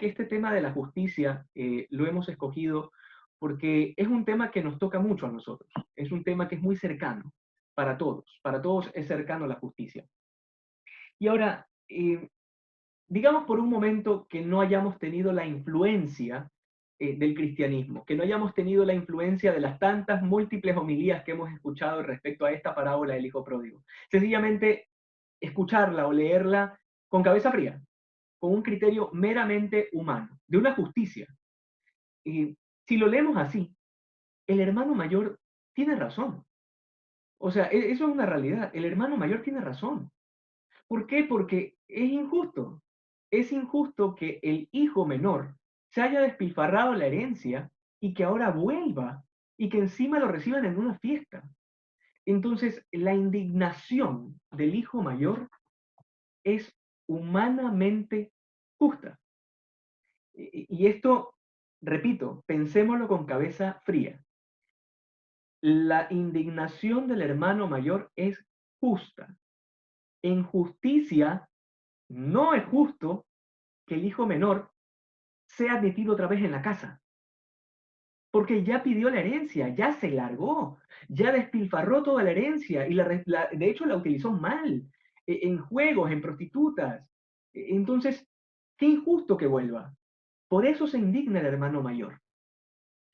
que este tema de la justicia lo hemos escogido porque es un tema que nos toca mucho a nosotros. Es un tema que es muy cercano para todos. Para todos es cercano la justicia. Y ahora, digamos por un momento que no hayamos tenido la influencia del cristianismo, que no hayamos tenido la influencia de las tantas múltiples homilías que hemos escuchado respecto a esta parábola del hijo pródigo. Sencillamente escucharla o leerla con cabeza fría, con un criterio meramente humano, de una justicia. Si lo leemos así, el hermano mayor tiene razón. O sea, eso es una realidad. El hermano mayor tiene razón. ¿Por qué? Porque es injusto. Es injusto que el hijo menor se haya despilfarrado la herencia y que ahora vuelva y que encima lo reciban en una fiesta. Entonces, la indignación del hijo mayor es humanamente justa. Y esto, repito, pensémoslo con cabeza fría. La indignación del hermano mayor es justa. En justicia, no es justo que el hijo menor sea admitido otra vez en la casa, porque ya pidió la herencia, ya se largó, ya despilfarró toda la herencia y de hecho la utilizó mal, en juegos, en prostitutas. Entonces, qué injusto que vuelva. Por eso se indigna el hermano mayor.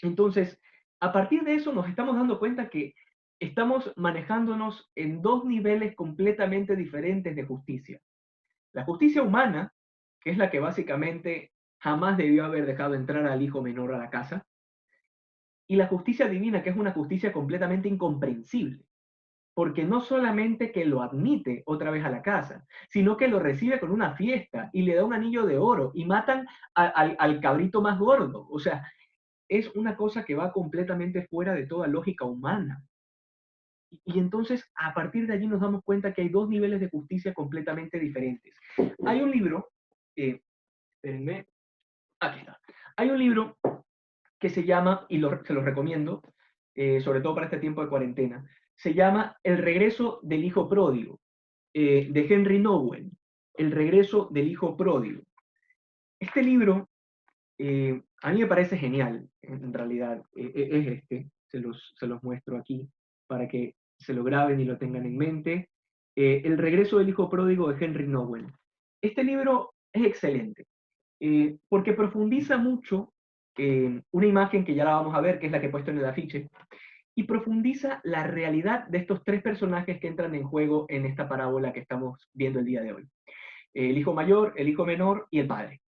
Entonces, a partir de eso nos estamos dando cuenta que estamos manejándonos en dos niveles completamente diferentes de justicia. La justicia humana, que es la que básicamente jamás debió haber dejado entrar al hijo menor a la casa, y la justicia divina, que es una justicia completamente incomprensible, porque no solamente que lo admite otra vez a la casa, sino que lo recibe con una fiesta y le da un anillo de oro y matan al cabrito más gordo. O sea, es una cosa que va completamente fuera de toda lógica humana. Y entonces, a partir de allí nos damos cuenta que hay dos niveles de justicia completamente diferentes. Hay un libro, espérenme, aquí está. Hay un libro que se llama, y se los recomiendo, sobre todo para este tiempo de cuarentena, se llama El regreso del hijo pródigo, de Henry Nowen, El regreso del hijo pródigo. Este libro a mí me parece genial, en realidad, es este, se los muestro aquí para que se lo graben y lo tengan en mente. El regreso del hijo pródigo de Henry Nowen. Este libro es excelente, porque profundiza mucho una imagen que ya la vamos a ver, que es la que he puesto en el afiche, y profundiza la realidad de estos tres personajes que entran en juego en esta parábola que estamos viendo el día de hoy. El hijo mayor, el hijo menor y el padre.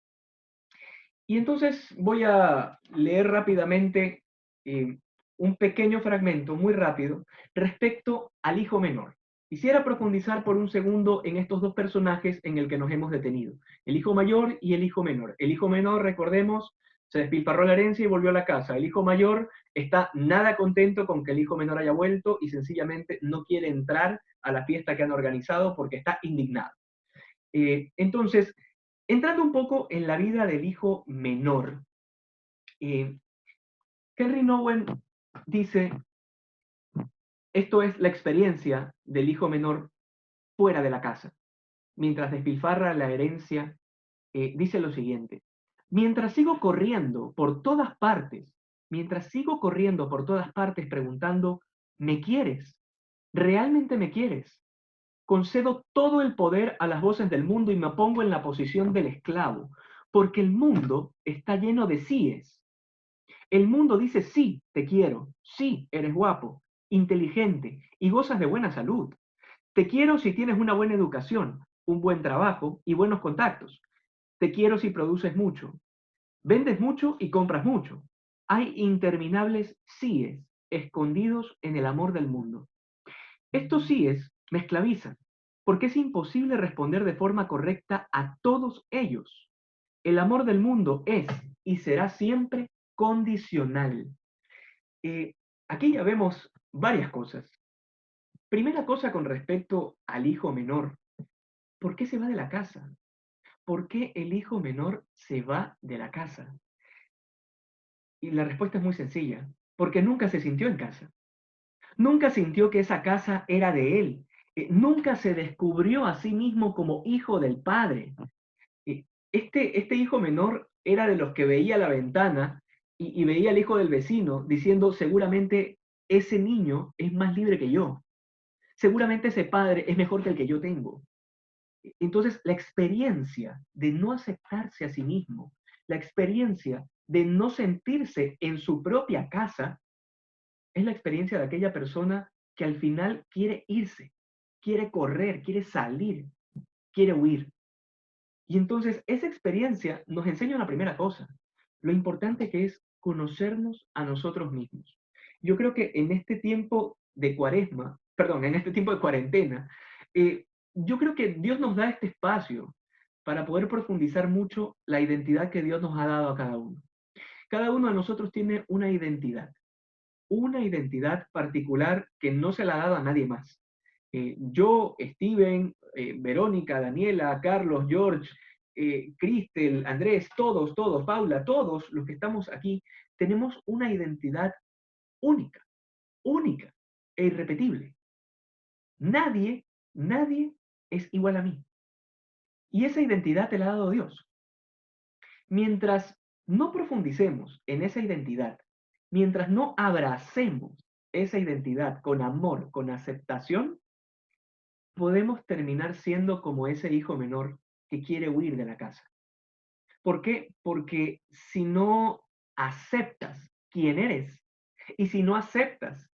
Y entonces voy a leer rápidamente un pequeño fragmento, muy rápido, respecto al hijo menor. Quisiera profundizar por un segundo en estos dos personajes en el que nos hemos detenido, el hijo mayor y el hijo menor. El hijo menor, recordemos, se despilfarró la herencia y volvió a la casa. El hijo mayor está nada contento con que el hijo menor haya vuelto y sencillamente no quiere entrar a la fiesta que han organizado porque está indignado. Entonces, entrando un poco en la vida del hijo menor, Henry Nowen dice, esto es la experiencia del hijo menor fuera de la casa. Mientras despilfarra la herencia, dice lo siguiente, mientras sigo corriendo por todas partes, mientras sigo corriendo por todas partes preguntando, ¿me quieres? ¿Realmente me quieres? Concedo todo el poder a las voces del mundo y me pongo en la posición del esclavo, porque el mundo está lleno de síes. El mundo dice sí, te quiero, sí, eres guapo, inteligente y gozas de buena salud. Te quiero si tienes una buena educación, un buen trabajo y buenos contactos. Te quiero si produces mucho. Vendes mucho y compras mucho. Hay interminables síes escondidos en el amor del mundo. Estos síes me esclavizan, porque es imposible responder de forma correcta a todos ellos. El amor del mundo es y será siempre condicional. Eh, Aquí ya vemos varias cosas. Primera cosa con respecto al hijo menor. ¿Por qué se va de la casa? ¿Por qué el hijo menor se va de la casa? Y la respuesta es muy sencilla. Porque nunca se sintió en casa. Nunca sintió que esa casa era de él. Nunca se descubrió a sí mismo como hijo del padre. Este hijo menor era de los que veía la ventana y veía al hijo del vecino diciendo, seguramente ese niño es más libre que yo, seguramente ese padre es mejor que el que yo tengo. Entonces, la experiencia de no aceptarse a sí mismo, la experiencia de no sentirse en su propia casa, es la experiencia de aquella persona que al final quiere irse, quiere correr, quiere salir, quiere huir. Y entonces esa experiencia nos enseña una primera cosa, lo importante que es conocernos a nosotros mismos. Yo creo que en este tiempo de cuaresma, perdón, en este tiempo de cuarentena, yo creo que Dios nos da este espacio para poder profundizar mucho la identidad que Dios nos ha dado a cada uno. Cada uno de nosotros tiene una identidad particular que no se la ha dado a nadie más. Yo, Steven, Verónica, Daniela, Carlos, George, Cristel, Andrés, todos, Paula, todos los que estamos aquí, tenemos una identidad única, única e irrepetible. Nadie es igual a mí. Y esa identidad te la ha dado Dios. Mientras no profundicemos en esa identidad, mientras no abracemos esa identidad con amor, con aceptación, podemos terminar siendo como ese hijo menor que quiere huir de la casa. ¿Por qué? Porque si no aceptas quién eres y si no aceptas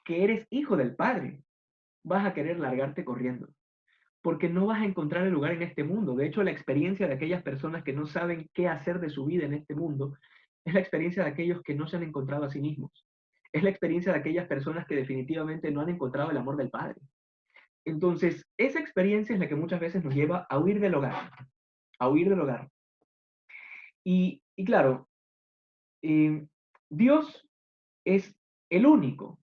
que eres hijo del Padre, vas a querer largarte corriendo, porque no vas a encontrar el lugar en este mundo. De hecho, la experiencia de aquellas personas que no saben qué hacer de su vida en este mundo es la experiencia de aquellos que no se han encontrado a sí mismos. Es la experiencia de aquellas personas que definitivamente no han encontrado el amor del Padre. Entonces, esa experiencia es la que muchas veces nos lleva a huir del hogar, a huir del hogar. Y claro, eh, Dios es el único,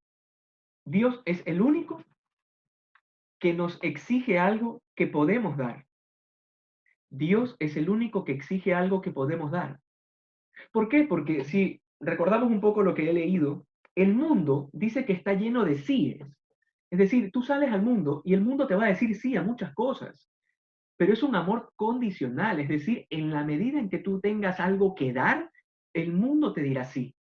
Dios es el único que nos exige algo que podemos dar. Dios es el único que exige algo que podemos dar. ¿Por qué? Porque si recordamos un poco lo que he leído, el mundo dice que está lleno de síes. Es decir, tú sales al mundo y el mundo te va a decir sí a muchas cosas, pero es un amor condicional, es decir, en la medida en que tú tengas algo que dar, el mundo te dirá sí.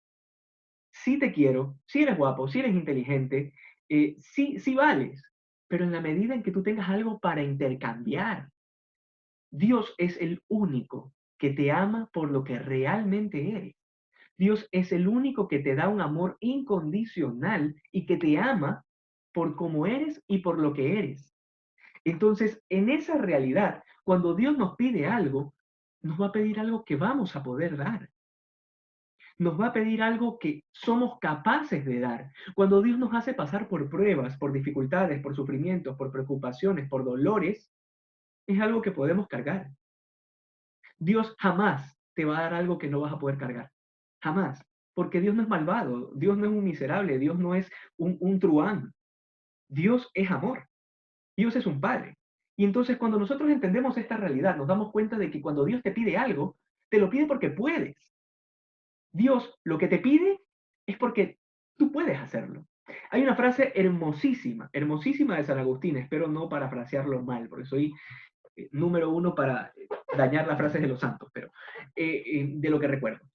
Sí te quiero, sí eres guapo, sí eres inteligente, sí vales, pero en la medida en que tú tengas algo para intercambiar, Dios es el único que te ama por lo que realmente eres. Dios es el único que te da un amor incondicional y que te ama por cómo eres y por lo que eres. Entonces, en esa realidad, cuando Dios nos pide algo, nos va a pedir algo que vamos a poder dar. Nos va a pedir algo que somos capaces de dar. Cuando Dios nos hace pasar por pruebas, por dificultades, por sufrimientos, por preocupaciones, por dolores, es algo que podemos cargar. Dios jamás te va a dar algo que no vas a poder cargar. Jamás. Porque Dios no es malvado, Dios no es un miserable, Dios no es un truán. Dios es amor. Dios es un padre. Y entonces cuando nosotros entendemos esta realidad, nos damos cuenta de que cuando Dios te pide algo, te lo pide porque puedes. Dios lo que te pide es porque tú puedes hacerlo. Hay una frase hermosísima, hermosísima de San Agustín, espero no parafrasearlo mal, porque soy número uno para dañar las frases de los santos, pero de lo que recuerdo.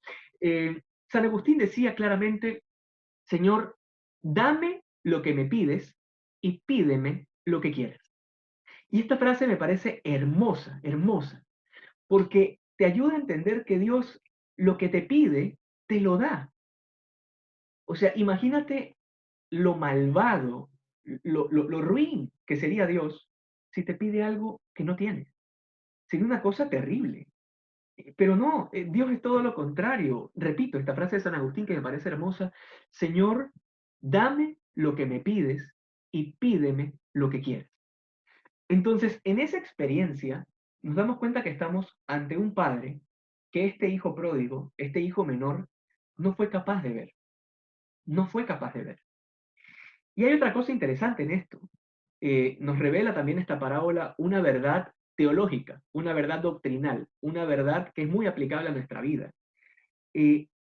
San Agustín decía claramente, Señor, dame lo que me pides y pídeme lo que quieras. Y esta frase me parece hermosa, hermosa, porque te ayuda a entender que Dios lo que te pide, te lo da. O sea, imagínate lo malvado, lo ruin que sería Dios si te pide algo que no tienes. Sería una cosa terrible. Pero no, Dios es todo lo contrario. Repito esta frase de San Agustín que me parece hermosa. Señor, dame lo que me pides y pídeme lo que quieres. Entonces, en esa experiencia, nos damos cuenta que estamos ante un padre que este hijo pródigo, este hijo menor, no fue capaz de ver. No fue capaz de ver. Y hay otra cosa interesante en esto. Nos revela también esta parábola una verdad teológica, una verdad doctrinal, una verdad que es muy aplicable a nuestra vida.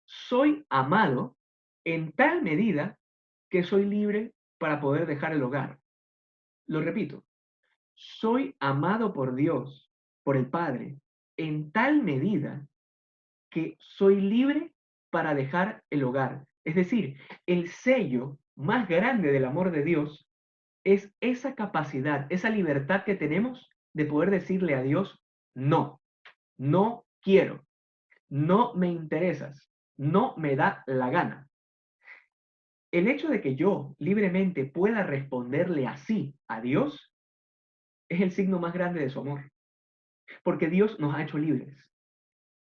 Soy amado en tal medida que soy libre para poder dejar el hogar. Lo repito, soy amado por Dios, por el Padre, en tal medida que soy libre para dejar el hogar. Es decir, el sello más grande del amor de Dios es esa capacidad, esa libertad que tenemos de poder decirle a Dios, no, no quiero, no me interesas, no me da la gana. El hecho de que yo libremente pueda responderle así a Dios es el signo más grande de su amor, porque Dios nos ha hecho libres.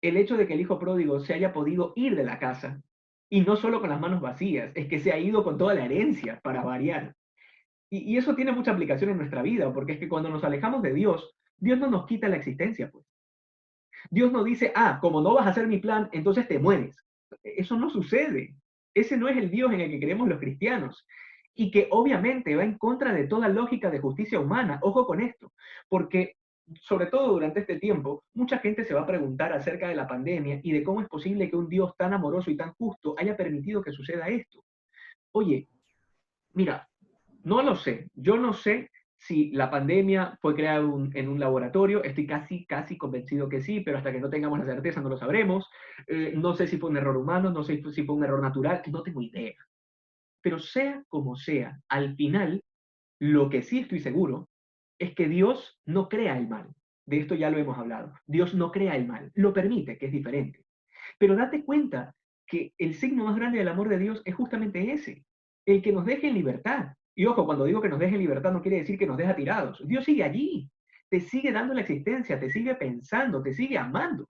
El hecho de que el hijo pródigo se haya podido ir de la casa, y no solo con las manos vacías, es que se ha ido con toda la herencia para variar. Y eso tiene mucha aplicación en nuestra vida, porque es que cuando nos alejamos de Dios, Dios no nos quita la existencia, pues. Dios no dice, ah, como no vas a hacer mi plan, entonces te mueres. Eso no sucede. Ese no es el Dios en el que creemos los cristianos. Y que obviamente va en contra de toda lógica de justicia humana. Ojo con esto, porque sobre todo durante este tiempo, mucha gente se va a preguntar acerca de la pandemia y de cómo es posible que un Dios tan amoroso y tan justo haya permitido que suceda esto. Oye, mira, no lo sé. Yo no sé si la pandemia fue creada en un laboratorio. Estoy casi convencido que sí, pero hasta que no tengamos la certeza no lo sabremos. No sé si fue un error humano, no sé si fue un error natural, no tengo idea. Pero sea como sea, al final, lo que sí estoy seguro es que Dios no crea el mal. De esto ya lo hemos hablado. Dios no crea el mal, lo permite, que es diferente. Pero date cuenta que el signo más grande del amor de Dios es justamente ese, el que nos deje en libertad. Y ojo, cuando digo que nos deje en libertad no quiere decir que nos deja tirados. Dios sigue allí, te sigue dando la existencia, te sigue pensando, te sigue amando.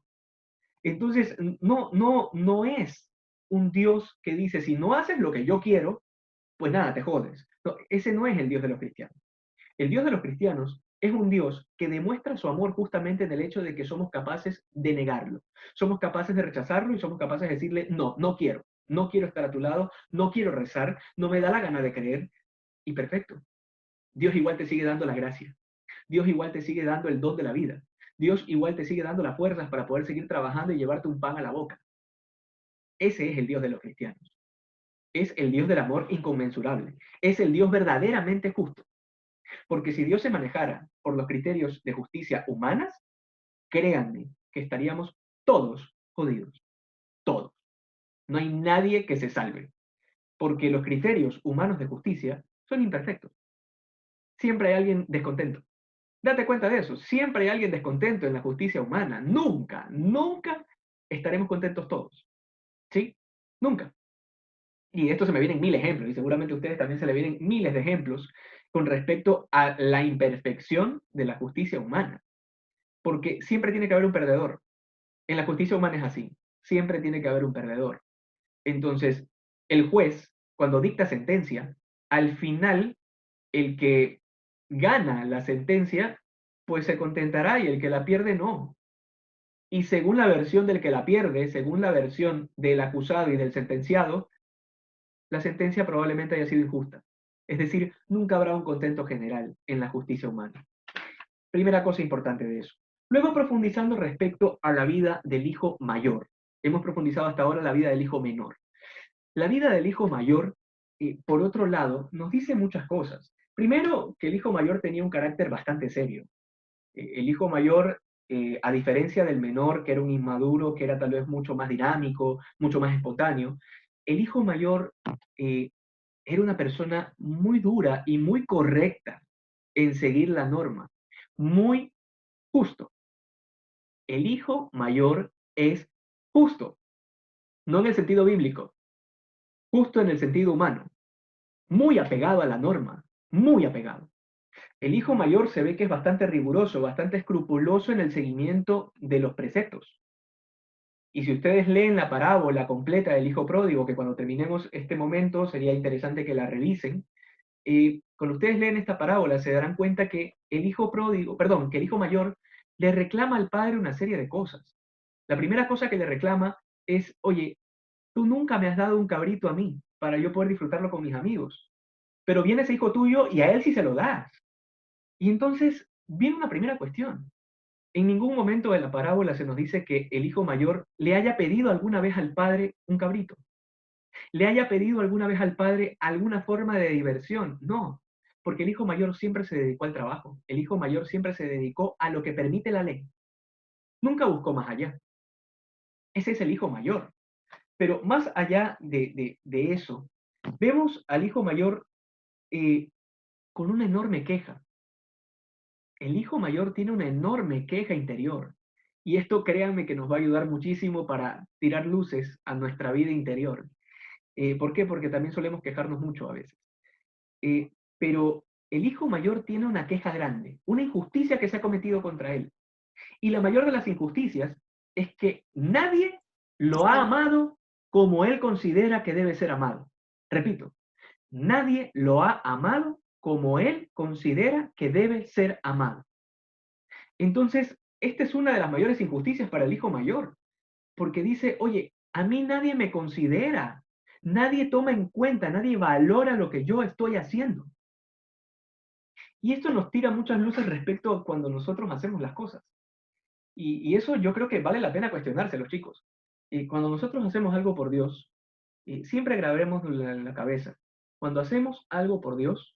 Entonces, no es un Dios que dice, si no haces lo que yo quiero, pues nada, te jodes. No, ese no es el Dios de los cristianos. El Dios de los cristianos es un Dios que demuestra su amor justamente en el hecho de que somos capaces de negarlo, somos capaces de rechazarlo y somos capaces de decirle, no, no quiero estar a tu lado, no quiero rezar, no me da la gana de creer, y perfecto. Dios igual te sigue dando la gracia, Dios igual te sigue dando el don de la vida, Dios igual te sigue dando las fuerzas para poder seguir trabajando y llevarte un pan a la boca. Ese es el Dios de los cristianos, es el Dios del amor inconmensurable, es el Dios verdaderamente justo. Porque si Dios se manejara por los criterios de justicia humanas, créanme que estaríamos todos jodidos. Todos. No hay nadie que se salve. Porque los criterios humanos de justicia son imperfectos. Siempre hay alguien descontento. Date cuenta de eso. Siempre hay alguien descontento en la justicia humana. Nunca, nunca estaremos contentos todos. ¿Sí? Nunca. Y de esto se me vienen mil ejemplos, y seguramente a ustedes también se le vienen miles de ejemplos con respecto a la imperfección de la justicia humana. Porque siempre tiene que haber un perdedor. En la justicia humana es así. Siempre tiene que haber un perdedor. Entonces, el juez, cuando dicta sentencia, al final, el que gana la sentencia, pues se contentará y el que la pierde no. Y según la versión del que la pierde, según la versión del acusado y del sentenciado, la sentencia probablemente haya sido injusta. Es decir, nunca habrá un contento general en la justicia humana. Primera cosa importante de eso. Luego profundizando respecto a la vida del hijo mayor. Hemos profundizado hasta ahora la vida del hijo menor. La vida del hijo mayor, por otro lado, nos dice muchas cosas. Primero, que el hijo mayor tenía un carácter bastante serio. El hijo mayor, a diferencia del menor, que era un inmaduro, que era tal vez mucho más dinámico, mucho más espontáneo, el hijo mayor era una persona muy dura y muy correcta en seguir la norma, muy justo. El hijo mayor es justo, no en el sentido bíblico, justo en el sentido humano, muy apegado a la norma, muy apegado. El hijo mayor se ve que es bastante riguroso, bastante escrupuloso en el seguimiento de los preceptos. Y si ustedes leen la parábola completa del hijo pródigo, que cuando terminemos este momento sería interesante que la revisen, cuando ustedes leen esta parábola se darán cuenta que el hijo pródigo, perdón, que el hijo mayor le reclama al padre una serie de cosas. La primera cosa que le reclama es, oye, tú nunca me has dado un cabrito a mí para yo poder disfrutarlo con mis amigos, pero viene ese hijo tuyo y a él sí se lo das. Y entonces viene una primera cuestión. En ningún momento de la parábola se nos dice que el hijo mayor le haya pedido alguna vez al padre un cabrito, le haya pedido alguna vez al padre alguna forma de diversión. No, porque el hijo mayor siempre se dedicó al trabajo, el hijo mayor siempre se dedicó a lo que permite la ley. Nunca buscó más allá. Ese es el hijo mayor. Pero más allá de eso, vemos al hijo mayor con una enorme queja. El hijo mayor tiene una enorme queja interior. Y esto, créanme, que nos va a ayudar muchísimo para tirar luces a nuestra vida interior. ¿Por qué? Porque también solemos quejarnos mucho a veces. Pero el hijo mayor tiene una queja grande, una injusticia que se ha cometido contra él. Y la mayor de las injusticias es que nadie lo ha amado como él considera que debe ser amado. Repito, nadie lo ha amado como él considera que debe ser amado. Entonces, esta es una de las mayores injusticias para el hijo mayor, porque dice, oye, a mí nadie me considera, nadie toma en cuenta, nadie valora lo que yo estoy haciendo. Y esto nos tira muchas luces respecto a cuando nosotros hacemos las cosas. Y eso yo creo que vale la pena cuestionárselo, chicos. Cuando nosotros hacemos algo por Dios, siempre grabemos en la cabeza. Cuando hacemos algo por Dios,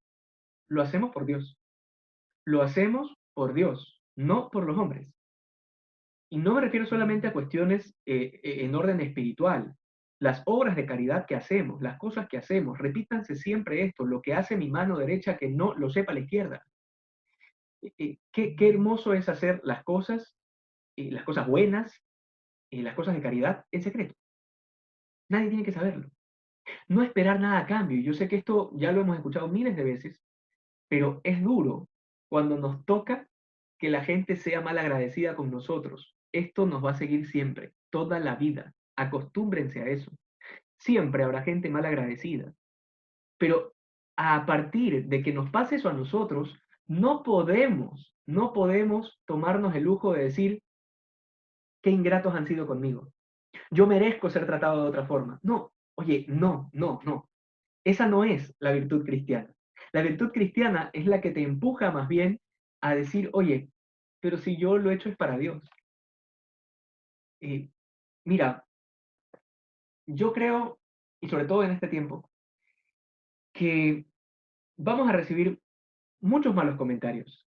lo hacemos por Dios. Lo hacemos por Dios, no por los hombres. Y no me refiero solamente a cuestiones en orden espiritual. Las obras de caridad que hacemos, las cosas que hacemos, repítanse siempre esto, lo que hace mi mano derecha que no lo sepa la izquierda. Qué hermoso es hacer las cosas buenas, las cosas de caridad en secreto. Nadie tiene que saberlo. No esperar nada a cambio. Y yo sé que esto ya lo hemos escuchado miles de veces, pero es duro cuando nos toca que la gente sea mal agradecida con nosotros. Esto nos va a seguir siempre, toda la vida. Acostúmbrense a eso. Siempre habrá gente mal agradecida. Pero a partir de que nos pase eso a nosotros, no podemos tomarnos el lujo de decir qué ingratos han sido conmigo. Yo merezco ser tratado de otra forma. No, oye, no, no, no. Esa no es la virtud cristiana. La virtud cristiana es la que te empuja más bien a decir, oye, pero si yo lo he hecho es para Dios. Eh, Mira, yo creo, y sobre todo en este tiempo, que vamos a recibir muchos malos comentarios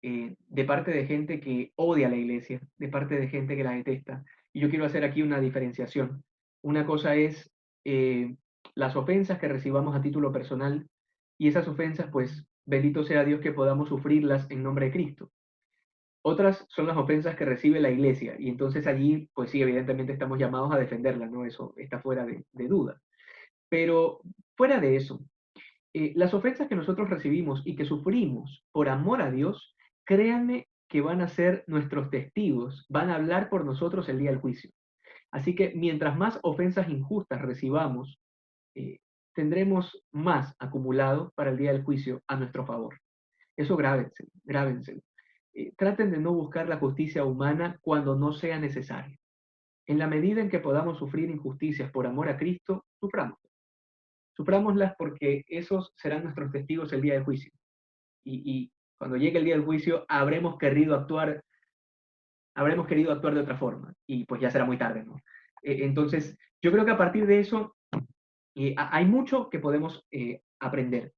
de parte de gente que odia a la iglesia, de parte de gente que la detesta. Y yo quiero hacer aquí una diferenciación. Una cosa es las ofensas que recibamos a título personal y esas ofensas, pues, bendito sea Dios que podamos sufrirlas en nombre de Cristo. Otras son las ofensas que recibe la iglesia y entonces allí, pues sí, evidentemente estamos llamados a defenderla, ¿no? Eso está fuera de duda. Pero fuera de eso, las ofensas que nosotros recibimos y que sufrimos por amor a Dios, créanme que van a ser nuestros testigos, van a hablar por nosotros el día del juicio. Así que mientras más ofensas injustas recibamos, eh, tendremos más acumulado para el día del juicio a nuestro favor. Eso grábense, grábense. Traten de no buscar la justicia humana cuando no sea necesario. En la medida en que podamos sufrir injusticias por amor a Cristo, suframos. Sufrámoslas porque esos serán nuestros testigos el día del juicio. Y cuando llegue el día del juicio habremos querido actuar de otra forma y pues ya será muy tarde, ¿no? Entonces, yo creo que a partir de eso hay mucho que podemos aprender.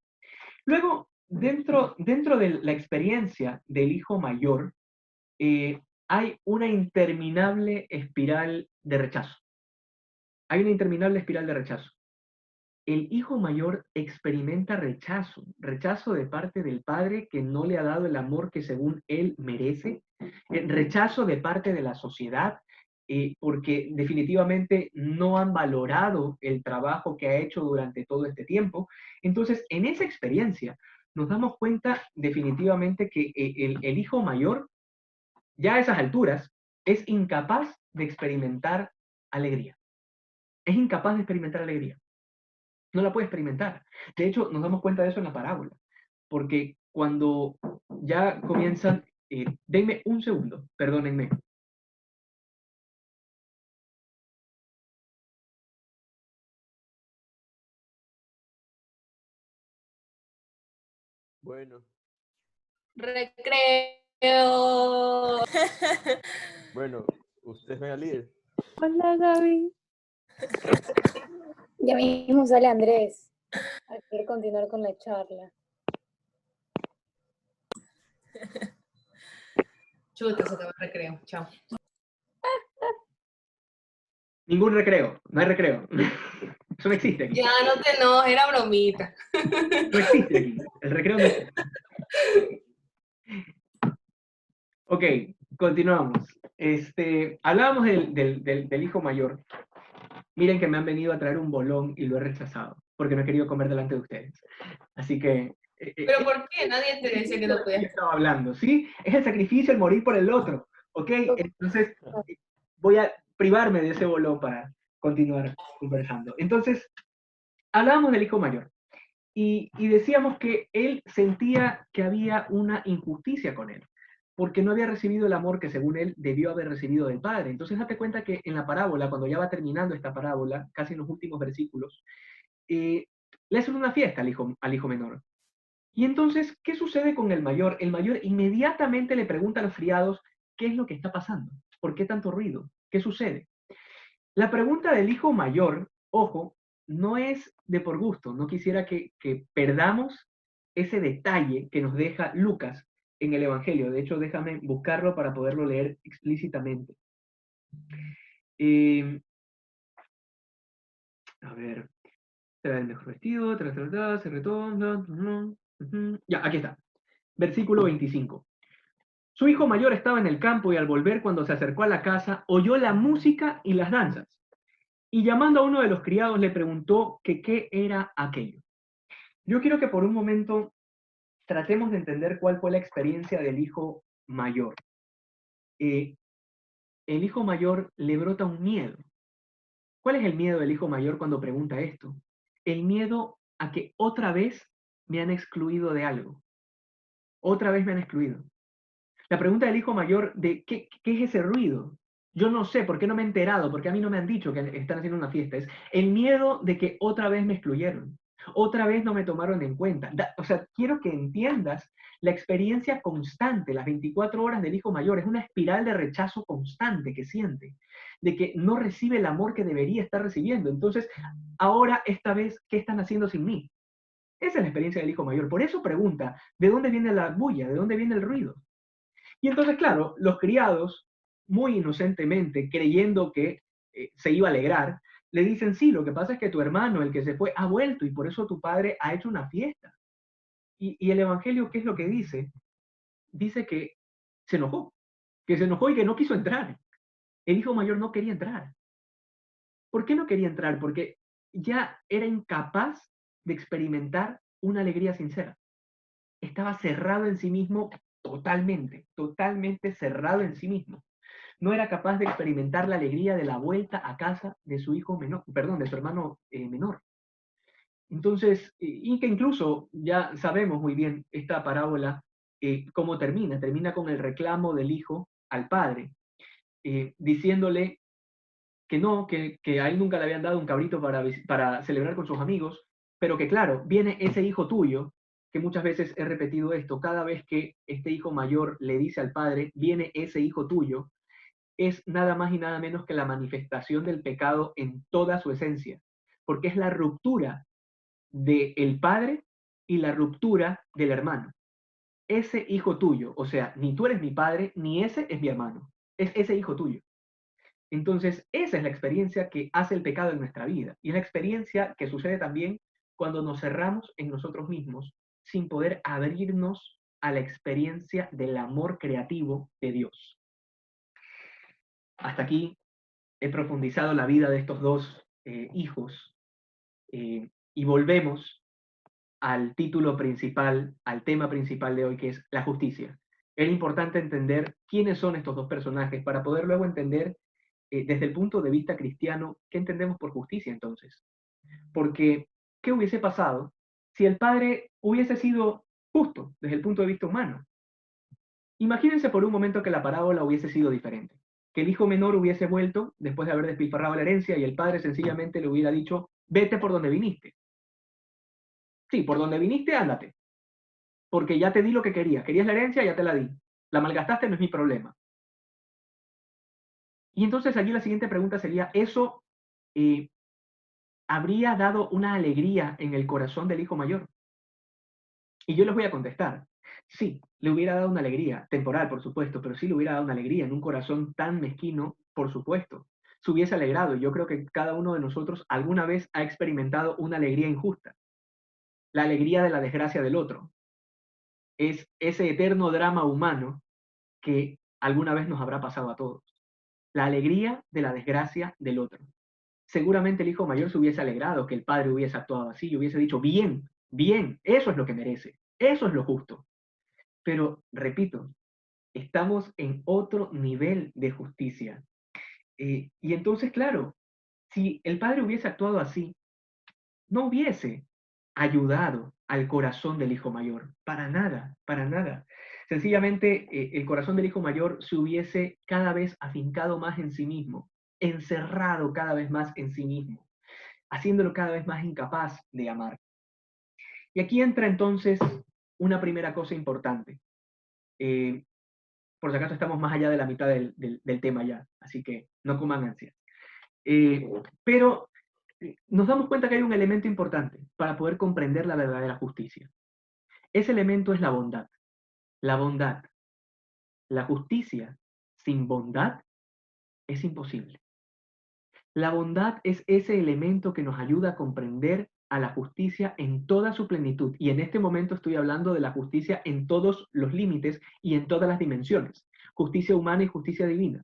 Luego, dentro de la experiencia del hijo mayor, hay una interminable espiral de rechazo. Hay una interminable espiral de rechazo. El hijo mayor experimenta rechazo, rechazo de parte del padre que no le ha dado el amor que según él merece, rechazo de parte de la sociedad, porque definitivamente no han valorado el trabajo que ha hecho durante todo este tiempo. Entonces, en esa experiencia, nos damos cuenta definitivamente que el hijo mayor, ya a esas alturas, es incapaz de experimentar alegría. Es incapaz de experimentar alegría. No la puede experimentar. De hecho, nos damos cuenta de eso en la parábola, porque cuando ya comienzan, denme un segundo, perdónenme. Bueno, Recreo. bueno, usted es la líder. Hola, Gaby. Ya mismo sale Andrés a querer continuar con la charla. Chuta, se acabó el recreo. Chao. Ningún recreo, no hay recreo. Eso no existe aquí. Ya no te enojes, era bromita. No existe aquí. El recreo no existe. Ok, continuamos. Hablábamos del hijo mayor. Miren que me han venido a traer un bolón y lo he rechazado, porque no he querido comer delante de ustedes. Así que... ¿Pero por qué? Nadie te decía que no yo podías. estaba hablando, ¿sí? Es el sacrificio, el morir por el otro, ¿ok? Entonces, voy a privarme de ese bolón para continuar conversando. Entonces, hablábamos del hijo mayor y decíamos que él sentía que había una injusticia con él, porque no había recibido el amor que según él debió haber recibido del padre. Entonces, date cuenta que en la parábola, cuando ya va terminando esta parábola, casi en los últimos versículos, le hacen una fiesta al hijo menor. Y entonces, ¿qué sucede con el mayor? El mayor inmediatamente le pregunta a los criados, ¿qué es lo que está pasando? ¿Por qué tanto ruido? ¿Qué sucede? La pregunta del hijo mayor, ojo, no es de por gusto, no quisiera que perdamos ese detalle que nos deja Lucas en el Evangelio. De hecho, déjame buscarlo para poderlo leer explícitamente. A ver, será el mejor vestido, se retorna. Ya, aquí está. Versículo 25. Su hijo mayor estaba en el campo y al volver, cuando se acercó a la casa, oyó la música y las danzas. Y llamando a uno de los criados le preguntó que qué era aquello. Yo quiero que por un momento tratemos de entender cuál fue la experiencia del hijo mayor. El hijo mayor le brota un miedo. ¿Cuál es el miedo del hijo mayor cuando pregunta esto? El miedo a que otra vez me han excluido de algo. Otra vez me han excluido. La pregunta del hijo mayor de ¿qué es ese ruido? Yo no sé, ¿por qué no me he enterado? ¿Por qué a mí no me han dicho que están haciendo una fiesta? Es el miedo de que otra vez me excluyeron, otra vez no me tomaron en cuenta. O sea, quiero que entiendas la experiencia constante, las 24 horas del hijo mayor, es una espiral de rechazo constante que siente, de que no recibe el amor que debería estar recibiendo. Entonces, ahora, esta vez, ¿qué están haciendo sin mí? Esa es la experiencia del hijo mayor. Por eso pregunta, ¿de dónde viene la bulla? ¿De dónde viene el ruido? Y entonces, claro, los criados, muy inocentemente, creyendo que se iba a alegrar, le dicen, sí, lo que pasa es que tu hermano, el que se fue, ha vuelto y por eso tu padre ha hecho una fiesta. Y el Evangelio, ¿qué es lo que dice? Dice que se enojó y que no quiso entrar. El hijo mayor no quería entrar. ¿Por qué no quería entrar? Porque ya era incapaz de experimentar una alegría sincera. Estaba cerrado en sí mismo totalmente, totalmente cerrado en sí mismo. No era capaz de experimentar la alegría de la vuelta a casa de su hijo menor, perdón, de su hermano menor. Entonces, y que incluso ya sabemos muy bien esta parábola, cómo termina. Termina con el reclamo del hijo al padre, diciéndole que no, que a él nunca le habían dado un cabrito para celebrar con sus amigos, pero que claro, viene ese hijo tuyo, que muchas veces he repetido esto, cada vez que este hijo mayor le dice al padre, viene ese hijo tuyo, es nada más y nada menos que la manifestación del pecado en toda su esencia, porque es la ruptura del padre y la ruptura del hermano. Ese hijo tuyo, o sea, ni tú eres mi padre, ni ese es mi hermano, es ese hijo tuyo. Entonces, esa es la experiencia que hace el pecado en nuestra vida. Y es la experiencia que sucede también cuando nos cerramos en nosotros mismos sin poder abrirnos a la experiencia del amor creativo de Dios. Hasta aquí he profundizado la vida de estos dos hijos y volvemos al título principal, al tema principal de hoy, que es la justicia. Era importante entender quiénes son estos dos personajes para poder luego entender desde el punto de vista cristiano qué entendemos por justicia entonces. Porque, ¿qué hubiese pasado si el padre hubiese sido justo desde el punto de vista humano? Imagínense por un momento que la parábola hubiese sido diferente, que el hijo menor hubiese vuelto después de haber despilfarrado la herencia y el padre sencillamente le hubiera dicho, vete por donde viniste. Sí, por donde viniste, ándate, porque ya te di lo que querías. Querías la herencia, ya te la di. La malgastaste, no es mi problema. Y entonces aquí la siguiente pregunta sería, ¿eso habría dado una alegría en el corazón del hijo mayor? Y yo les voy a contestar, sí, le hubiera dado una alegría, temporal por supuesto, pero sí le hubiera dado una alegría en un corazón tan mezquino, por supuesto. se hubiese alegrado. Yo creo que cada uno de nosotros alguna vez ha experimentado una alegría injusta, la alegría de la desgracia del otro. Es ese eterno drama humano que alguna vez nos habrá pasado a todos. La alegría de la desgracia del otro. Seguramente el hijo mayor se hubiese alegrado que el padre hubiese actuado así y hubiese dicho, bien, bien, eso es lo que merece, eso es lo justo. Pero, repito, estamos en otro nivel de justicia. Y entonces, claro, si el padre hubiese actuado así, no hubiese ayudado al corazón del hijo mayor, para nada, para nada. Sencillamente, el corazón del hijo mayor se hubiese cada vez afincado más en sí mismo, encerrado cada vez más en sí mismo, haciéndolo cada vez más incapaz de amar. Y aquí entra entonces una primera cosa importante. Por si acaso estamos más allá de la mitad del tema ya, así que no coman ansias. Pero nos damos cuenta que hay un elemento importante para poder comprender la verdadera justicia. Ese elemento es la bondad. La bondad. La justicia sin bondad es imposible. La bondad es ese elemento que nos ayuda a comprender a la justicia en toda su plenitud. Y en este momento estoy hablando de la justicia en todos los límites y en todas las dimensiones. Justicia humana y justicia divina.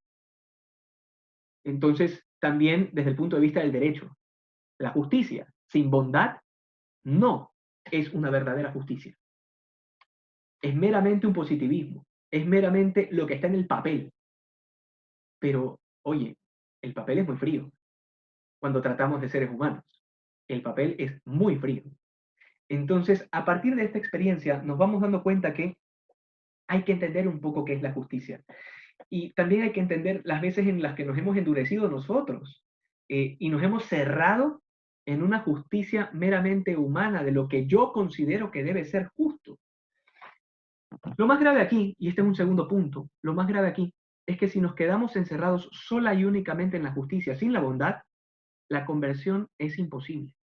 Entonces, también desde el punto de vista del derecho, la justicia sin bondad no es una verdadera justicia. Es meramente un positivismo. Es meramente lo que está en el papel. Pero, oye, el papel es muy frío cuando tratamos de seres humanos. El papel es muy frío. Entonces, a partir de esta experiencia, nos vamos dando cuenta que hay que entender un poco qué es la justicia. Y también hay que entender las veces en las que nos hemos endurecido nosotros y nos hemos cerrado en una justicia meramente humana de lo que yo considero que debe ser justo. Lo más grave aquí, y este es un segundo punto, lo más grave aquí es que si nos quedamos encerrados sola y únicamente en la justicia sin la bondad, la conversión es imposible.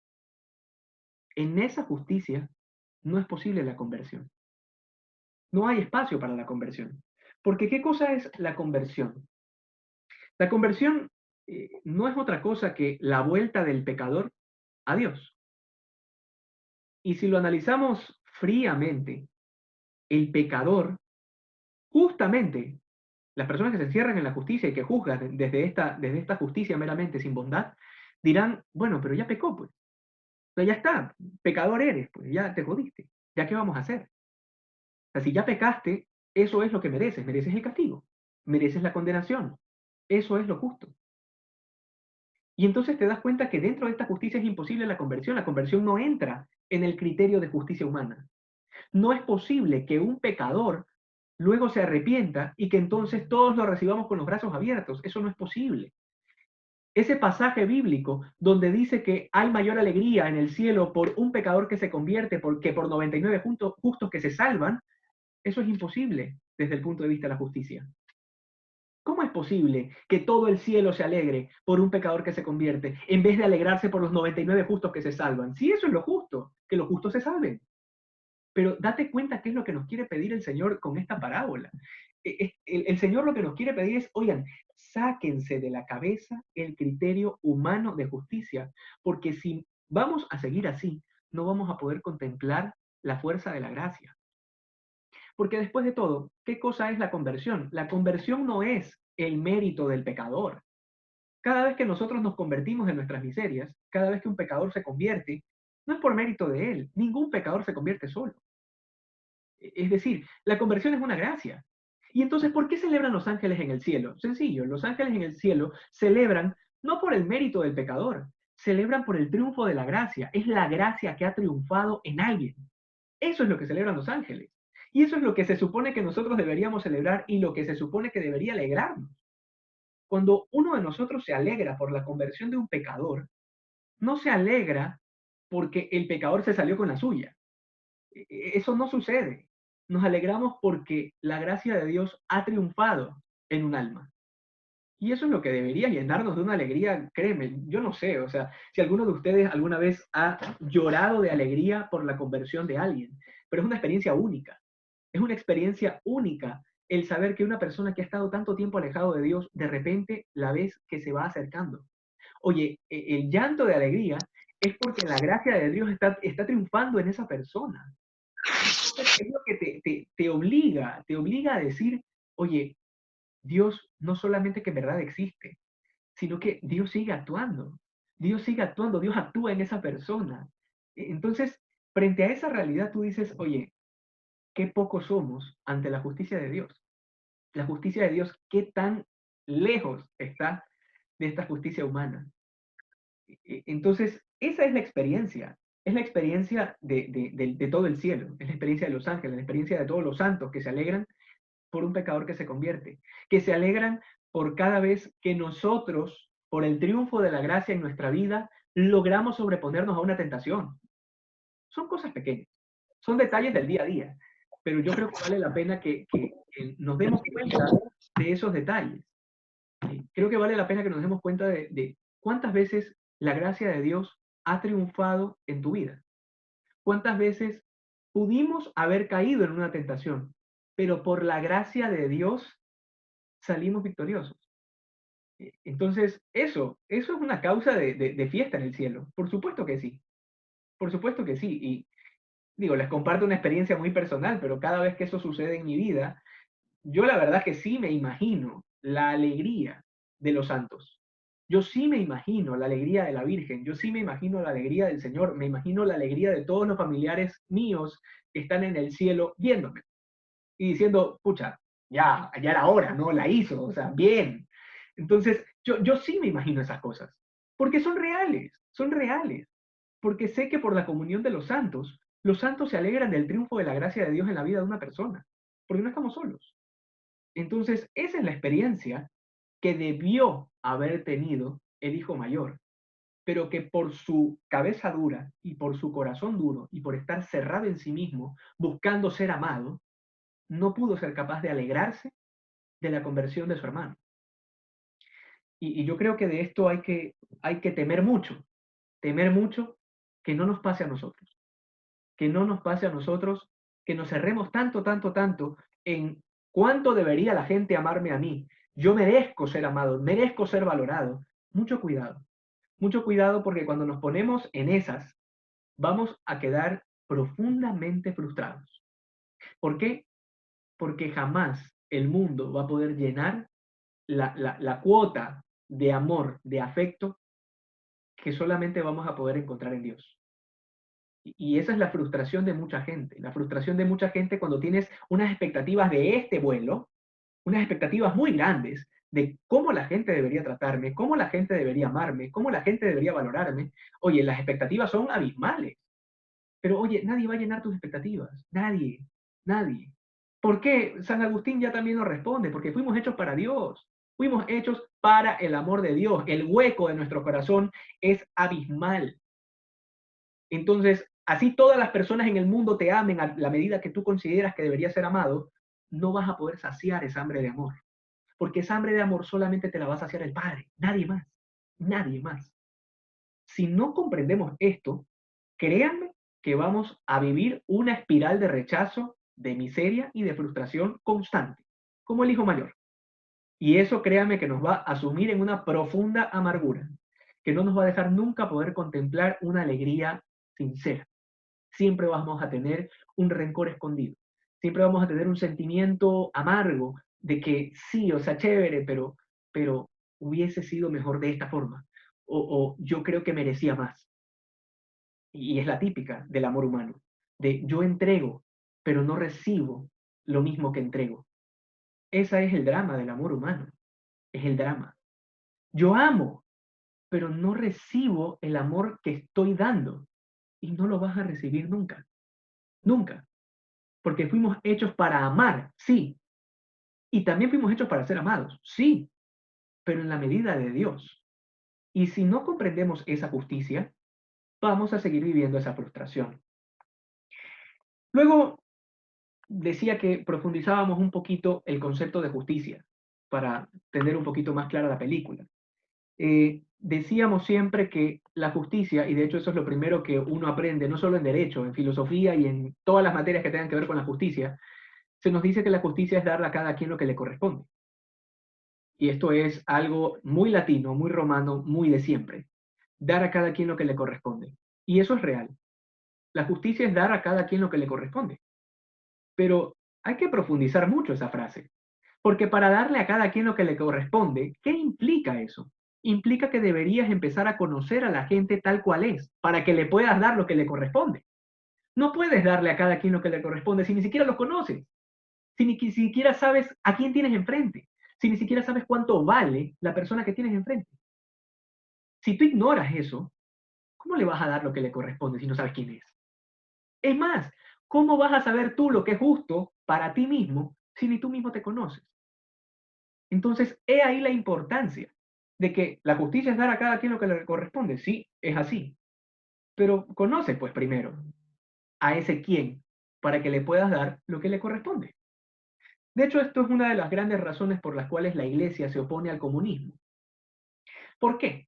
En esa justicia no es posible la conversión. No hay espacio para la conversión. Porque ¿qué cosa es la conversión? La conversión no es otra cosa que la vuelta del pecador a Dios. Y si lo analizamos fríamente, el pecador, justamente, las personas que se encierran en la justicia y que juzgan desde esta justicia meramente sin bondad, dirán, bueno, pero ya pecó, pues. Pero ya está, pecador eres, pues ya te jodiste. ¿Ya qué vamos a hacer? O sea, si ya pecaste, eso es lo que mereces. Mereces el castigo. Mereces la condenación. Eso es lo justo. Y entonces te das cuenta que dentro de esta justicia es imposible la conversión. La conversión no entra en el criterio de justicia humana. No es posible que un pecador luego se arrepienta y que entonces todos lo recibamos con los brazos abiertos. Eso no es posible. Ese pasaje bíblico donde dice que hay mayor alegría en el cielo por un pecador que se convierte que por 99 justos que se salvan, eso es imposible desde el punto de vista de la justicia. ¿Cómo es posible que todo el cielo se alegre por un pecador que se convierte en vez de alegrarse por los 99 justos que se salvan? Si eso es lo justo, que los justos se salven. Pero date cuenta qué es lo que nos quiere pedir el Señor con esta parábola. El Señor lo que nos quiere pedir es, oigan, sáquense de la cabeza el criterio humano de justicia, porque si vamos a seguir así, no vamos a poder contemplar la fuerza de la gracia. Porque después de todo, ¿qué cosa es la conversión? La conversión no es el mérito del pecador. Cada vez que nosotros nos convertimos en nuestras miserias, cada vez que un pecador se convierte, no es por mérito de él. Ningún pecador se convierte solo. Es decir, la conversión es una gracia. Y entonces, ¿por qué celebran los ángeles en el cielo? Sencillo, los ángeles en el cielo celebran no por el mérito del pecador, celebran por el triunfo de la gracia. Es la gracia que ha triunfado en alguien. Eso es lo que celebran los ángeles. Y eso es lo que se supone que nosotros deberíamos celebrar y lo que se supone que debería alegrarnos. Cuando uno de nosotros se alegra por la conversión de un pecador, no se alegra porque el pecador se salió con la suya. Eso no sucede. Nos alegramos porque la gracia de Dios ha triunfado en un alma. Y eso es lo que debería llenarnos de una alegría, créeme, yo no sé, o sea, si alguno de ustedes alguna vez ha llorado de alegría por la conversión de alguien, pero es una experiencia única. Es una experiencia única el saber que una persona que ha estado tanto tiempo alejado de Dios, de repente la ves que se va acercando. Oye, el llanto de alegría es porque la gracia de Dios está triunfando en esa persona. Entonces, es lo que te obliga a decir, oye, Dios no solamente que en verdad existe, sino que Dios sigue actuando. Dios sigue actuando, Dios actúa en esa persona. Entonces, frente a esa realidad, tú dices, oye, qué pocos somos ante la justicia de Dios. La justicia de Dios, qué tan lejos está de esta justicia humana. Entonces, esa es la experiencia de todo el cielo, es la experiencia de los ángeles, la experiencia de todos los santos que se alegran por un pecador que se convierte, que se alegran por cada vez que nosotros, por el triunfo de la gracia en nuestra vida, logramos sobreponernos a una tentación. Son cosas pequeñas, son detalles del día a día, pero yo creo que vale la pena que nos demos cuenta de esos detalles. Creo que vale la pena que nos demos cuenta de cuántas veces la gracia de Dios ha triunfado en tu vida. ¿Cuántas veces pudimos haber caído en una tentación, pero por la gracia de Dios salimos victoriosos? Entonces, eso es una causa de fiesta en el cielo. Por supuesto que sí. Por supuesto que sí. Y digo, les comparto una experiencia muy personal, pero cada vez que eso sucede en mi vida, yo la verdad que sí me imagino la alegría de los santos. Yo sí me imagino la alegría de la Virgen, yo sí me imagino la alegría del Señor, me imagino la alegría de todos los familiares míos que están en el cielo viéndome y diciendo, pucha, ya era hora, ¿no? La hizo, o sea, bien. Entonces, yo sí me imagino esas cosas, porque son reales, porque sé que por la comunión de los santos se alegran del triunfo de la gracia de Dios en la vida de una persona, porque no estamos solos. Entonces, esa es la experiencia que debió haber tenido el hijo mayor, pero que por su cabeza dura y por su corazón duro y por estar cerrado en sí mismo, buscando ser amado, no pudo ser capaz de alegrarse de la conversión de su hermano. Y yo creo que de esto hay que temer mucho que no nos pase a nosotros, que no nos pase a nosotros, que nos cerremos tanto, tanto, tanto en cuánto debería la gente amarme a mí. Yo merezco ser amado, merezco ser valorado. Mucho cuidado porque cuando nos ponemos en esas, vamos a quedar profundamente frustrados. ¿Por qué? Porque jamás el mundo va a poder llenar la cuota de amor, de afecto, que solamente vamos a poder encontrar en Dios. Y esa es la frustración de mucha gente. La frustración de mucha gente cuando tienes unas expectativas de este vuelo, unas expectativas muy grandes de cómo la gente debería tratarme, cómo la gente debería amarme, cómo la gente debería valorarme. Oye, las expectativas son abismales. Pero oye, nadie va a llenar tus expectativas. Nadie, nadie. ¿Por qué? San Agustín ya también nos responde, porque fuimos hechos para Dios. Fuimos hechos para el amor de Dios. El hueco de nuestro corazón es abismal. Entonces, así todas las personas en el mundo te amen a la medida que tú consideras que deberías ser amado, no vas a poder saciar esa hambre de amor. Porque esa hambre de amor solamente te la va a saciar el Padre, nadie más, nadie más. Si no comprendemos esto, créanme que vamos a vivir una espiral de rechazo, de miseria y de frustración constante, como el hijo mayor. Y eso créanme que nos va a sumir en una profunda amargura, que no nos va a dejar nunca poder contemplar una alegría sincera. Siempre vamos a tener un rencor escondido, siempre vamos a tener un sentimiento amargo de que sí, o sea, chévere, pero hubiese sido mejor de esta forma, o yo creo que merecía más. Y es la típica del amor humano, de yo entrego, pero no recibo lo mismo que entrego. Ese es el drama del amor humano, es el drama. Yo amo, pero no recibo el amor que estoy dando y no lo vas a recibir nunca, nunca. Porque fuimos hechos para amar, sí. Y también fuimos hechos para ser amados, sí, pero en la medida de Dios. Y si no comprendemos esa justicia, vamos a seguir viviendo esa frustración. Luego decía que profundizábamos un poquito el concepto de justicia para tener un poquito más clara la película. Decíamos siempre que la justicia, y de hecho eso es lo primero que uno aprende, no solo en derecho, en filosofía y en todas las materias que tengan que ver con la justicia, se nos dice que la justicia es darle a cada quien lo que le corresponde. Y esto es algo muy latino, muy romano, muy de siempre. Dar a cada quien lo que le corresponde. Y eso es real. La justicia es dar a cada quien lo que le corresponde. Pero hay que profundizar mucho esa frase. Porque para darle a cada quien lo que le corresponde, ¿qué implica eso? Implica que deberías empezar a conocer a la gente tal cual es, para que le puedas dar lo que le corresponde. No puedes darle a cada quien lo que le corresponde si ni siquiera lo conoces, si ni siquiera sabes a quién tienes enfrente, si ni siquiera sabes cuánto vale la persona que tienes enfrente. Si tú ignoras eso, ¿cómo le vas a dar lo que le corresponde si no sabes quién es? Es más, ¿cómo vas a saber tú lo que es justo para ti mismo si ni tú mismo te conoces? Entonces, he ahí la importancia de que la justicia es dar a cada quien lo que le corresponde. Sí, es así. Pero conoce pues primero a ese quién para que le puedas dar lo que le corresponde. De hecho, esto es una de las grandes razones por las cuales la Iglesia se opone al comunismo. ¿Por qué?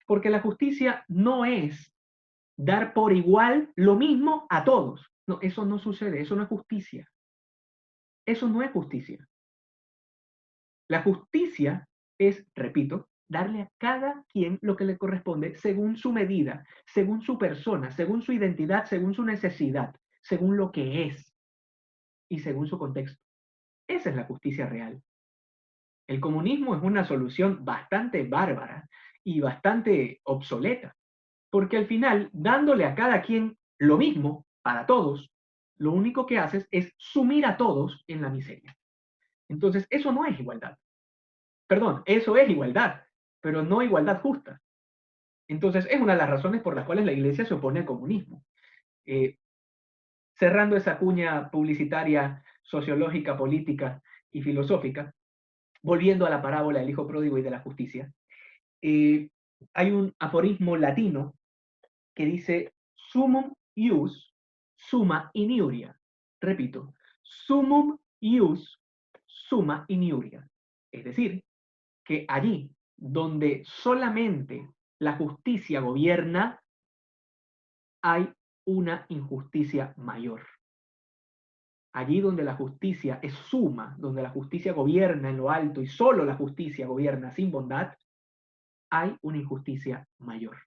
Porque la justicia no es dar por igual lo mismo a todos. No, eso no sucede, eso no es justicia. Eso no es justicia. La justicia es, repito, darle a cada quien lo que le corresponde según su medida, según su persona, según su identidad, según su necesidad, según lo que es y según su contexto. Esa es la justicia real. El comunismo es una solución bastante bárbara y bastante obsoleta, porque al final, dándole a cada quien lo mismo para todos, lo único que haces es sumir a todos en la miseria. Entonces, eso no es igualdad. Perdón, eso es igualdad, pero no igualdad justa. Entonces, es una de las razones por las cuales la Iglesia se opone al comunismo. Cerrando esa cuña publicitaria, sociológica, política y filosófica, volviendo a la parábola del hijo pródigo y de la justicia, hay un aforismo latino que dice sumum ius summa iniuria. Repito, sumum ius summa iniuria. Es decir, que allí donde solamente la justicia gobierna, hay una injusticia mayor. Allí donde la justicia es suma, donde la justicia gobierna en lo alto y solo la justicia gobierna sin bondad, hay una injusticia mayor.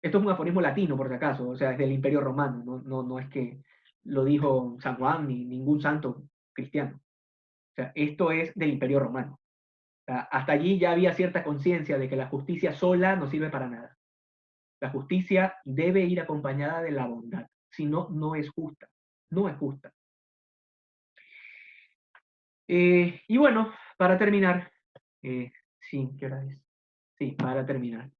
Esto es un aforismo latino, por si acaso, o sea, es del Imperio Romano, no es que lo dijo San Juan ni ningún santo cristiano. O sea, esto es del Imperio Romano. O sea, hasta allí ya había cierta conciencia de que la justicia sola no sirve para nada. La justicia debe ir acompañada de la bondad, si no, no es justa. No es justa. Y bueno, para terminar, sí, ¿qué hora es? Sí, para terminar.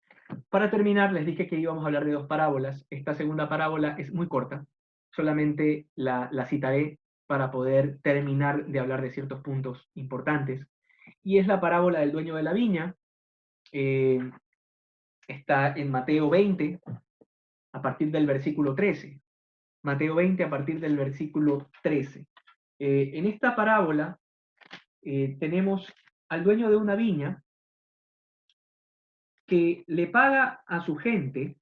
Para terminar, les dije que íbamos a hablar de dos parábolas. Esta segunda parábola es muy corta, solamente la citaré para poder terminar de hablar de ciertos puntos importantes. Y es la parábola del dueño de la viña. Está en Mateo 20, a partir del versículo 13. Mateo 20, a partir del versículo 13. En esta parábola tenemos al dueño de una viña que le paga a su gente,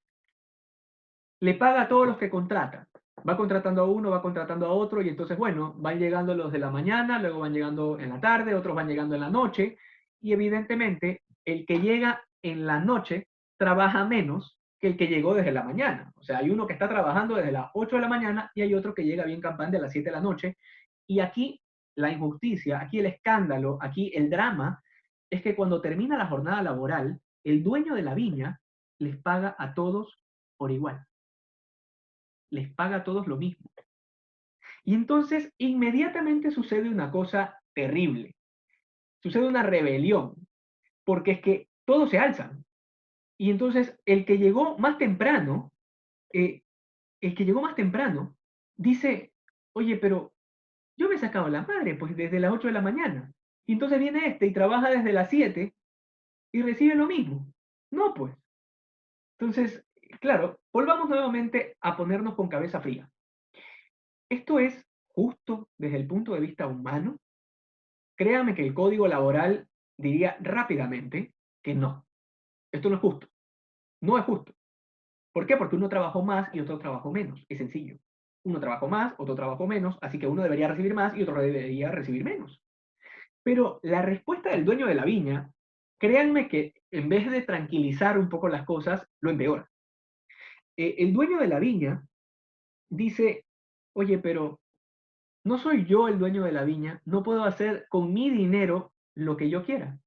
le paga a todos los que contrata. Va contratando a uno, va contratando a otro, y entonces, bueno, van llegando los de la mañana, luego van llegando en la tarde, otros van llegando en la noche, y evidentemente el que llega en la noche trabaja menos que el que llegó desde la mañana. O sea, hay uno que está trabajando desde las 8 de la mañana y hay otro que llega bien campante a las 7 de la noche. Y aquí la injusticia, aquí el escándalo, aquí el drama, es que cuando termina la jornada laboral, el dueño de la viña les paga a todos por igual. Les paga a todos lo mismo. Y entonces inmediatamente sucede una cosa terrible. Sucede una rebelión, porque es que todos se alzan. Y entonces el que llegó más temprano, dice, oye, pero yo me he sacado la madre, pues desde las 8 de la mañana. Y entonces viene este y trabaja desde las 7 y recibe lo mismo. No, pues. Entonces, claro, volvamos nuevamente a ponernos con cabeza fría. ¿Esto es justo desde el punto de vista humano? Créame que el código laboral diría rápidamente que no. Esto no es justo. No es justo. ¿Por qué? Porque uno trabajó más y otro trabajó menos. Es sencillo. Uno trabajó más, otro trabajó menos, así que uno debería recibir más y otro debería recibir menos. Pero la respuesta del dueño de la viña, créanme que en vez de tranquilizar un poco las cosas, lo empeora. El dueño de la viña dice, oye, pero no soy yo el dueño de la viña, no puedo hacer con mi dinero lo que yo quiera.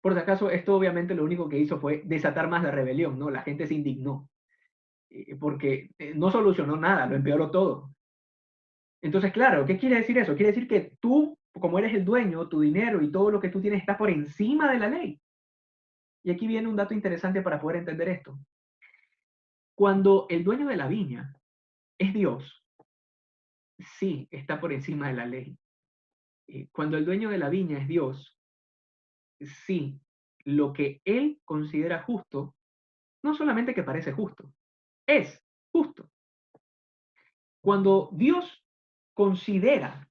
Por si acaso, esto obviamente lo único que hizo fue desatar más la rebelión, ¿no? La gente se indignó, porque no solucionó nada, lo empeoró todo. Entonces, claro, ¿qué quiere decir eso? Quiere decir que tú, como eres el dueño, tu dinero y todo lo que tú tienes está por encima de la ley. Y aquí viene un dato interesante para poder entender esto. Cuando el dueño de la viña es Dios, sí, está por encima de la ley. Cuando el dueño de la viña es Dios, sí, lo que él considera justo, no solamente que parece justo, es justo. Cuando Dios considera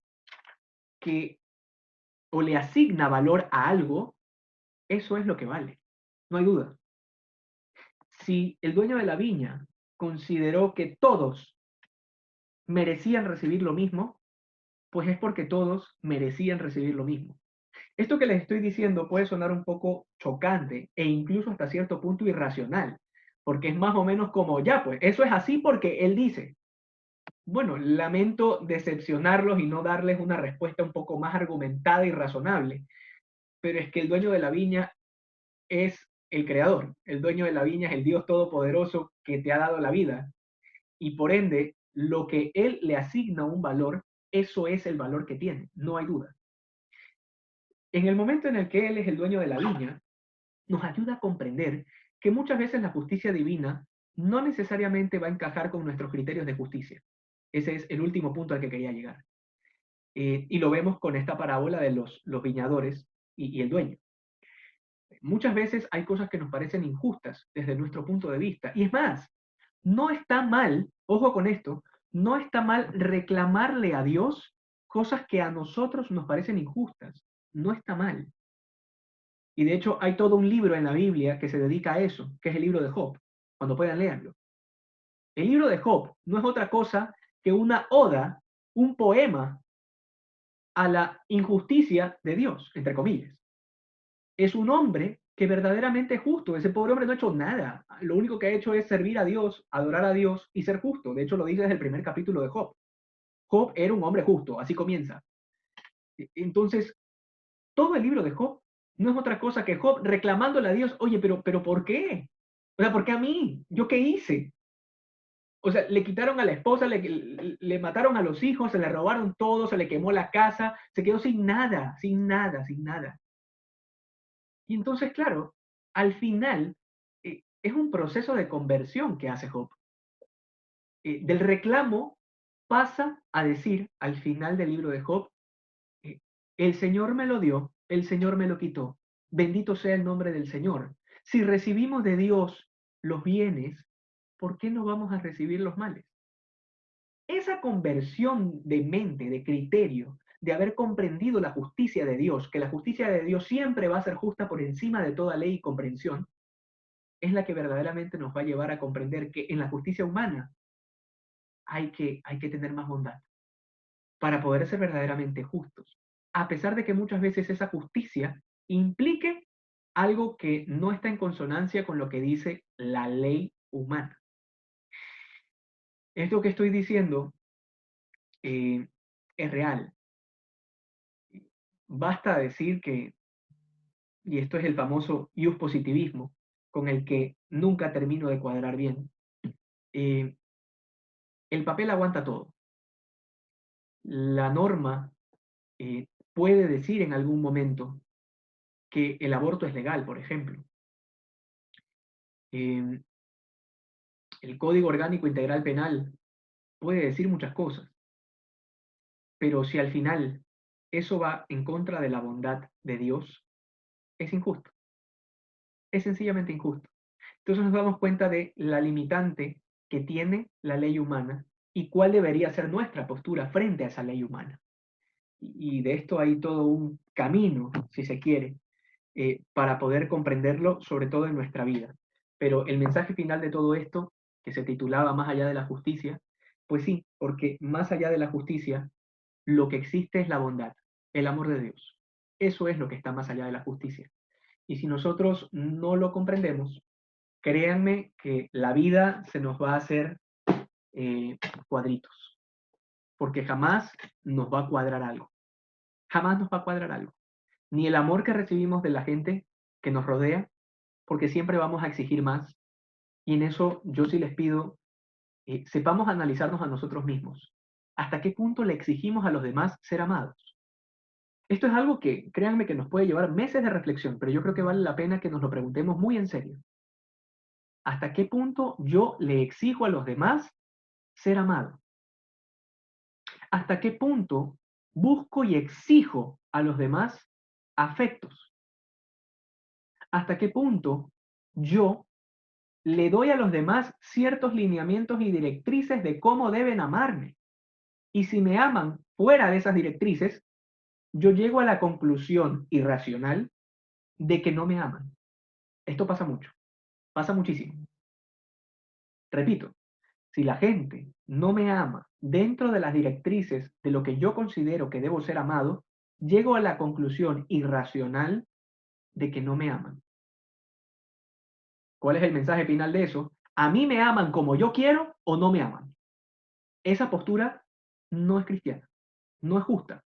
que o le asigna valor a algo, eso es lo que vale, no hay duda. Si el dueño de la viña consideró que todos merecían recibir lo mismo, pues es porque todos merecían recibir lo mismo. Esto que les estoy diciendo puede sonar un poco chocante e incluso hasta cierto punto irracional, porque es más o menos como, ya, pues eso es así porque él dice. Bueno, lamento decepcionarlos y no darles una respuesta un poco más argumentada y razonable, pero es que el dueño de la viña es el creador, el dueño de la viña es el Dios todopoderoso que te ha dado la vida, y por ende, lo que él le asigna un valor, eso es el valor que tiene, no hay duda. En el momento en el que él es el dueño de la viña, nos ayuda a comprender que muchas veces la justicia divina no necesariamente va a encajar con nuestros criterios de justicia. Ese es el último punto al que quería llegar. Y lo vemos con esta parábola de los viñadores y el dueño. Muchas veces hay cosas que nos parecen injustas desde nuestro punto de vista. Y es más, no está mal, ojo con esto, no está mal reclamarle a Dios cosas que a nosotros nos parecen injustas. No está mal. Y de hecho hay todo un libro en la Biblia que se dedica a eso, que es el libro de Job, cuando puedan leerlo. El libro de Job no es otra cosa que una oda, un poema a la injusticia de Dios, entre comillas. Es un hombre que verdaderamente es justo. Ese pobre hombre no ha hecho nada. Lo único que ha hecho es servir a Dios, adorar a Dios y ser justo. De hecho, lo dice desde el primer capítulo de Job. Job era un hombre justo, así comienza. Entonces, todo el libro de Job no es otra cosa que Job reclamándole a Dios, oye, pero ¿por qué? O sea, ¿por qué a mí? ¿Yo qué hice? O sea, le quitaron a la esposa, le mataron a los hijos, se le robaron todo, se le quemó la casa, se quedó sin nada, sin nada, sin nada. Y entonces, claro, al final es un proceso de conversión que hace Job. Del reclamo pasa a decir al final del libro de Job, el Señor me lo dio, el Señor me lo quitó, bendito sea el nombre del Señor. Si recibimos de Dios los bienes, ¿por qué no vamos a recibir los males? Esa conversión de mente, de criterio, de haber comprendido la justicia de Dios, que la justicia de Dios siempre va a ser justa por encima de toda ley y comprensión, es la que verdaderamente nos va a llevar a comprender que en la justicia humana hay que tener más bondad para poder ser verdaderamente justos, a pesar de que muchas veces esa justicia implique algo que no está en consonancia con lo que dice la ley humana. Esto que estoy diciendo es real. Basta decir que, y esto es el famoso positivismo, con el que nunca termino de cuadrar bien, el papel aguanta todo. La norma puede decir en algún momento que el aborto es legal, por ejemplo. El Código Orgánico Integral Penal puede decir muchas cosas, pero si al final eso va en contra de la bondad de Dios, es injusto. Es sencillamente injusto. Entonces nos damos cuenta de la limitante que tiene la ley humana y cuál debería ser nuestra postura frente a esa ley humana. Y de esto hay todo un camino, si se quiere, para poder comprenderlo, sobre todo en nuestra vida. Pero el mensaje final de todo esto, que se titulaba Más allá de la justicia, Pues sí, porque más allá de la justicia, lo que existe es la bondad, el amor de Dios. Eso es lo que está más allá de la justicia. Y si nosotros no lo comprendemos, créanme que la vida se nos va a hacer cuadritos, porque jamás nos va a cuadrar algo. Jamás nos va a cuadrar algo. Ni el amor que recibimos de la gente que nos rodea, porque siempre vamos a exigir más. Y en eso yo sí les pido, sepamos analizarnos a nosotros mismos. ¿Hasta qué punto le exigimos a los demás ser amados? Esto es algo que, créanme, que nos puede llevar meses de reflexión, pero yo creo que vale la pena que nos lo preguntemos muy en serio. ¿Hasta qué punto yo le exijo a los demás ser amado? ¿Hasta qué punto busco y exijo a los demás afectos? ¿Hasta qué punto yo le doy a los demás ciertos lineamientos y directrices de cómo deben amarme? Y si me aman fuera de esas directrices, yo llego a la conclusión irracional de que no me aman. Esto pasa mucho, pasa muchísimo. Repito, si la gente no me ama dentro de las directrices de lo que yo considero que debo ser amado, llego a la conclusión irracional de que no me aman. ¿Cuál es el mensaje final de eso? ¿A mí me aman como yo quiero o no me aman? Esa postura no es cristiana, no es justa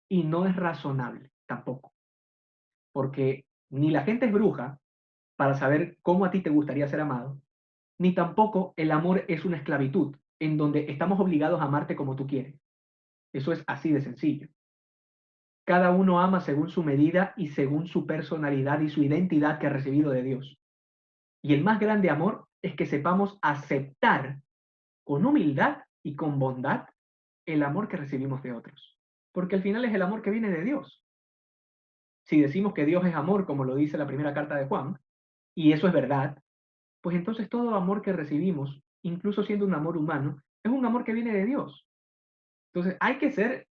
y no es razonable tampoco. Porque ni la gente es bruja para saber cómo a ti te gustaría ser amado, ni tampoco el amor es una esclavitud en donde estamos obligados a amarte como tú quieres. Eso es así de sencillo. Cada uno ama según su medida y según su personalidad y su identidad que ha recibido de Dios. Y el más grande amor es que sepamos aceptar con humildad y con bondad el amor que recibimos de otros. Porque al final es el amor que viene de Dios. Si decimos que Dios es amor, como lo dice la primera carta de Juan, y eso es verdad, pues entonces todo amor que recibimos, incluso siendo un amor humano, es un amor que viene de Dios. Entonces hay que ser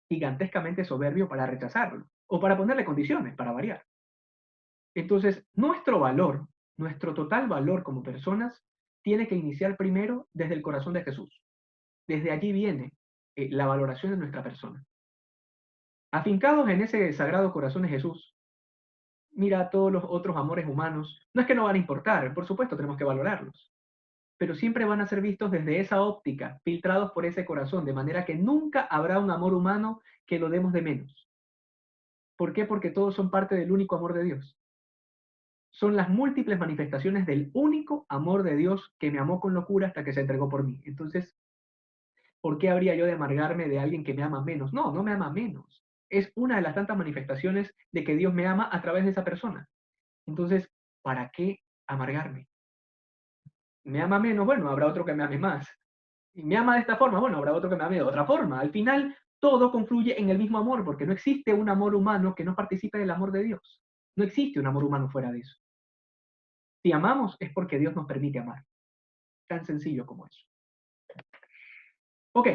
gigantescamente soberbio para rechazarlo, o para ponerle condiciones, para variar. Entonces, nuestro valor, nuestro total valor como personas, tiene que iniciar primero desde el corazón de Jesús. Desde allí viene la valoración de nuestra persona. Afincados en ese sagrado corazón de Jesús, mira todos los otros amores humanos. No es que no van a importar, por supuesto tenemos que valorarlos, pero siempre van a ser vistos desde esa óptica, filtrados por ese corazón, de manera que nunca habrá un amor humano que lo demos de menos. ¿Por qué? Porque todos son parte del único amor de Dios. Son las múltiples manifestaciones del único amor de Dios que me amó con locura hasta que se entregó por mí. Entonces, ¿por qué habría yo de amargarme de alguien que me ama menos? No, no me ama menos. Es una de las tantas manifestaciones de que Dios me ama a través de esa persona. Entonces, ¿para qué amargarme? ¿Me ama menos? Bueno, habrá otro que me ame más. Y me ama de esta forma, bueno, habrá otro que me ame de otra forma. Al final, todo confluye en el mismo amor, porque no existe un amor humano que no participe del amor de Dios. No existe un amor humano fuera de eso. Si amamos es porque Dios nos permite amar. Tan sencillo como eso. Ok,